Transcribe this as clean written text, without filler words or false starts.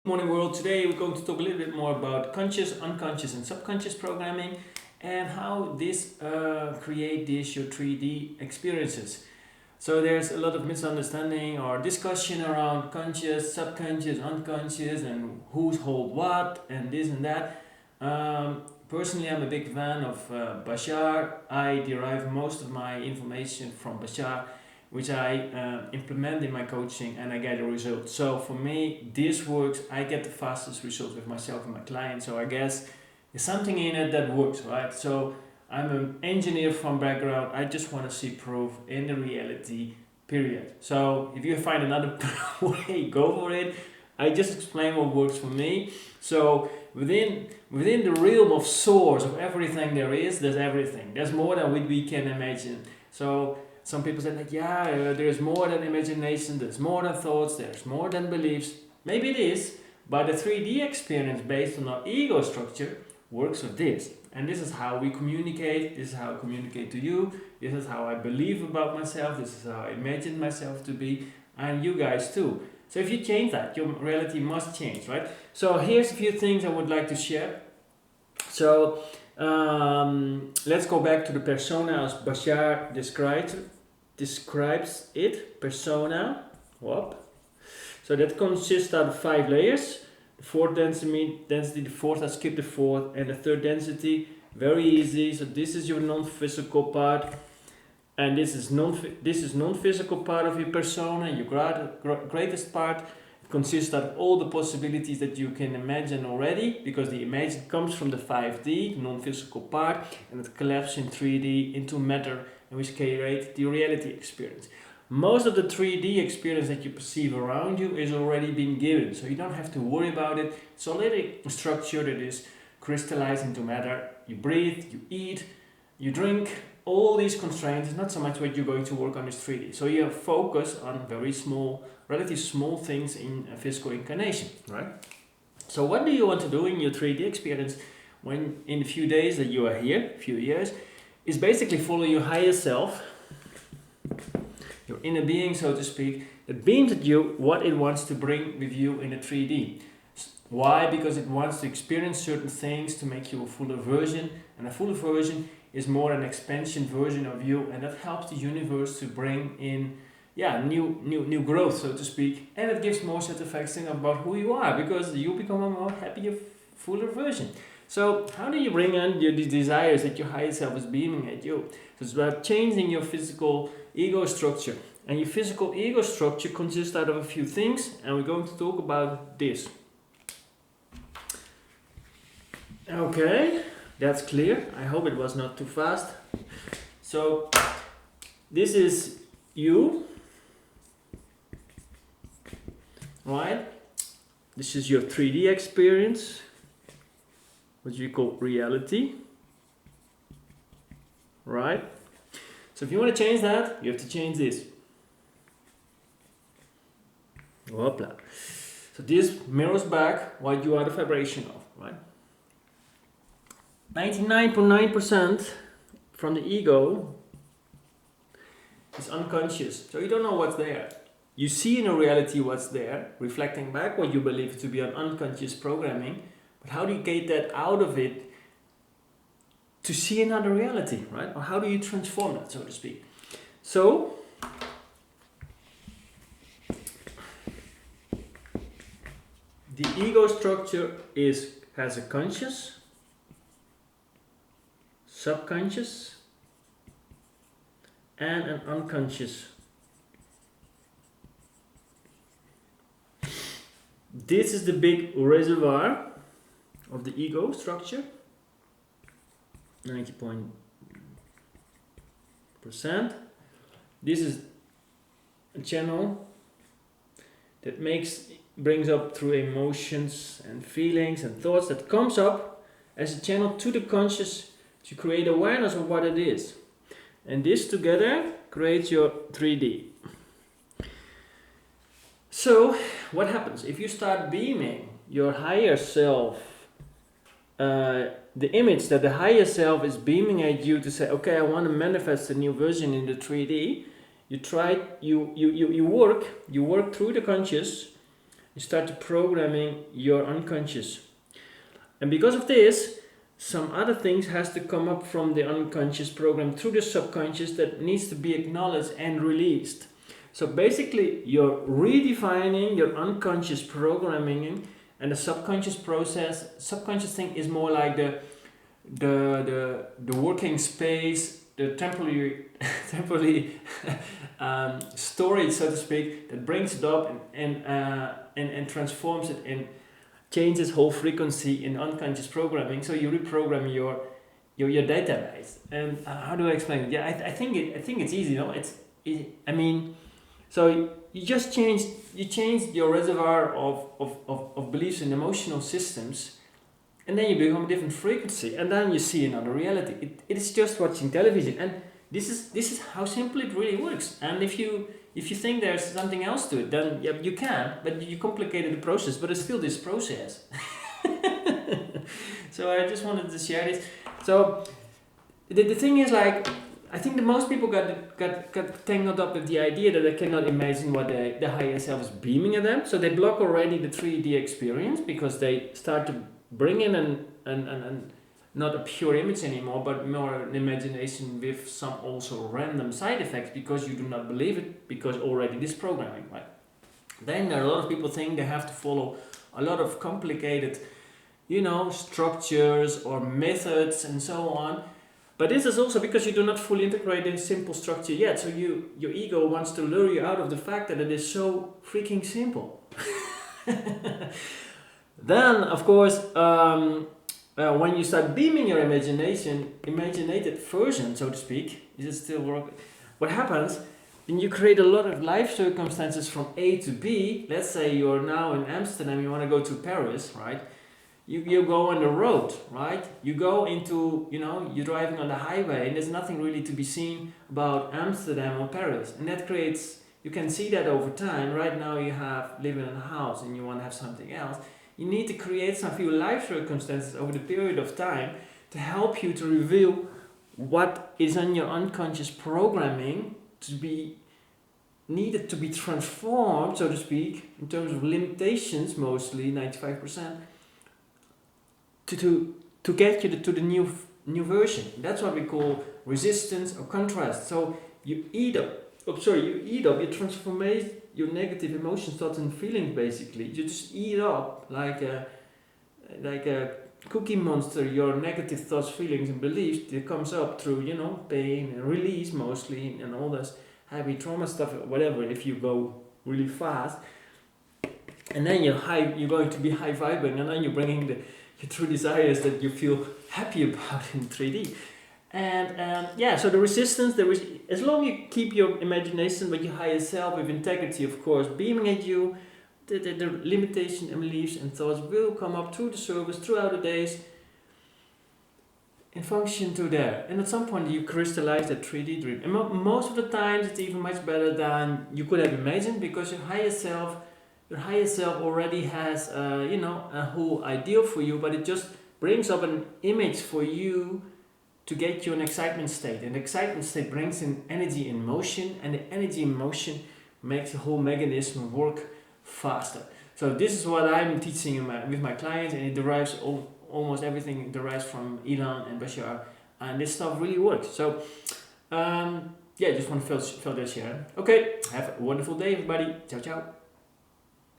Morning world. Today we're going to talk a little bit more about conscious, unconscious and subconscious programming and how this create these your 3D experiences. So there's a lot of misunderstanding or discussion around conscious, subconscious, unconscious and who's hold what and this and that. Personally, I'm a big fan of Bashar. I derive most of my information from Bashar, which I implement in my coaching and I get a result. So for me, this works. I get the fastest results with myself and my clients. So I guess there's something in it that works, right? So I'm an engineer from background. I just want to see proof in the reality, period. So if you find another way, go for it. I just explain what works for me. So within the realm of source of everything there is, there's everything. There's more than we can imagine. So some people say like, yeah, there's more than imagination, there's more than thoughts, there's more than beliefs. Maybe it is, but the 3D experience based on our ego structure works with this. And this is how we communicate, this is how I communicate to you, this is how I believe about myself, this is how I imagine myself to be, and you guys too. So if you change that, your reality must change, right? So here's a few things I would like to share. So let's go back to the persona as Bashar describes it. Persona. Whoop. So that consists out of 5 layers. The fourth density, the fourth, I skipped the fourth, and the third density, very easy. So this is your non-physical part, and this is non-physical part of your persona, your greatest part. Consists of all the possibilities that you can imagine already, because the image comes from the 5D, non-physical part, and it collapses in 3D into matter, and we create the reality experience. Most of the 3D experience that you perceive around you is already been given, so you don't have to worry about it. It's already structured, it is crystallized into matter. You breathe, you eat, you drink. All these constraints is not so much what you're going to work on is 3D. So you focus on very small, relatively small things in a physical incarnation, right? So what do you want to do in your 3D experience when in a few days that you are here, a few years, is basically follow your higher self, your inner being, so to speak, that beams at you what it wants to bring with you in a 3D. Why? Because it wants to experience certain things to make you a fuller version, and a fuller version is more an expansion version of you, and that helps the universe to bring in new growth, so to speak, and it gives more satisfaction about who you are, because you become a more happier, fuller version. So how do you bring in these desires that your higher self is beaming at you? So it's about changing your physical ego structure, and your physical ego structure consists out of a few things, and we're going to talk about this. Okay, that's clear. I hope it was not too fast. So this is you, right? This is your 3D experience, what you call reality, right? So if you want to change that, you have to change this. Whoopla. So this mirrors back what you are the vibration of, right? 99.9% from the ego is unconscious. So you don't know what's there. You see in a reality what's there, reflecting back what you believe to be an unconscious programming, but how do you get that out of it to see another reality, right? Or how do you transform that, so to speak? So the ego structure has a conscious, subconscious, and an unconscious. This is the big reservoir of the ego structure, 90%. This is a channel that brings up through emotions and feelings and thoughts, that comes up as a channel to the conscious to create awareness of what it is. And this together creates your 3D. So what happens if you start beaming your higher self, the image that the higher self is beaming at you to say, okay, I want to manifest a new version in the 3D. You work through the conscious You start to programming your unconscious. And because of this, some other things has to come up from the unconscious program through the subconscious that needs to be acknowledged and released. So basically, you're redefining your unconscious programming, and the subconscious subconscious thing is more like the working space, the temporary storage, so to speak, that brings it up and transforms it and changes whole frequency in unconscious programming. So you reprogram your database. And how do I explain it? Yeah, I think it's easy. So you just changed your reservoir of beliefs and emotional systems, and then you become a different frequency, and then you see another reality. It is just watching television, and this is how simple it really works. And if you think there's something else to it, then yeah, you can, but you complicated the process, but it's still this process. So I just wanted to share this. So the thing is, like, I think the most people got tangled up with the idea that they cannot imagine what the higher self is beaming at them. So they block already the 3D experience because they start to bring in an not a pure image anymore, but more an imagination with some also random side effects because you do not believe it because already this programming, right? Then there are a lot of people think they have to follow a lot of complicated, structures or methods and so on. But this is also because you do not fully integrate a simple structure yet. So your ego wants to lure you out of the fact that it is so freaking simple. Then, of course, when you start beaming your imaginated version, so to speak, is it still work? What happens? Then you create a lot of life circumstances from A to B. Let's say you're now in Amsterdam, you want to go to Paris, right? You go on the road, right? You go into, you're driving on the highway and there's nothing really to be seen about Amsterdam or Paris. And that creates, you can see that over time. Right now you live in a house and you want to have something else. You need to create some few life circumstances over the period of time to help you to reveal what is on your unconscious programming to be needed to be transformed, so to speak, in terms of limitations, mostly 95%, to get you to the new version. That's what we call resistance or contrast. So you eat up your transformation, your negative emotions, thoughts and feelings. Basically, you just eat up like a cookie monster your negative thoughts, feelings and beliefs that comes up through pain and release mostly, and all this heavy trauma stuff, whatever. If you go really fast, and then you're going to be high vibing, and then you're bringing your true desires that you feel happy about in 3D. And so the resistance, as long as you keep your imagination with your higher self with integrity, of course, beaming at you, the limitation and beliefs and thoughts will come up through the service, throughout the days, and function to there. And at some point you crystallize that 3D dream. And most of the times it's even much better than you could have imagined, because your higher self already has a whole ideal for you, but it just brings up an image for you to get you an excitement state. And the excitement state brings in energy in motion, and the energy in motion makes the whole mechanism work faster. So this is what I'm teaching with my clients, and it derives almost everything derives from Elon and Bashar, and this stuff really works. So just want to feel that share. Okay, have a wonderful day, everybody. Ciao, ciao.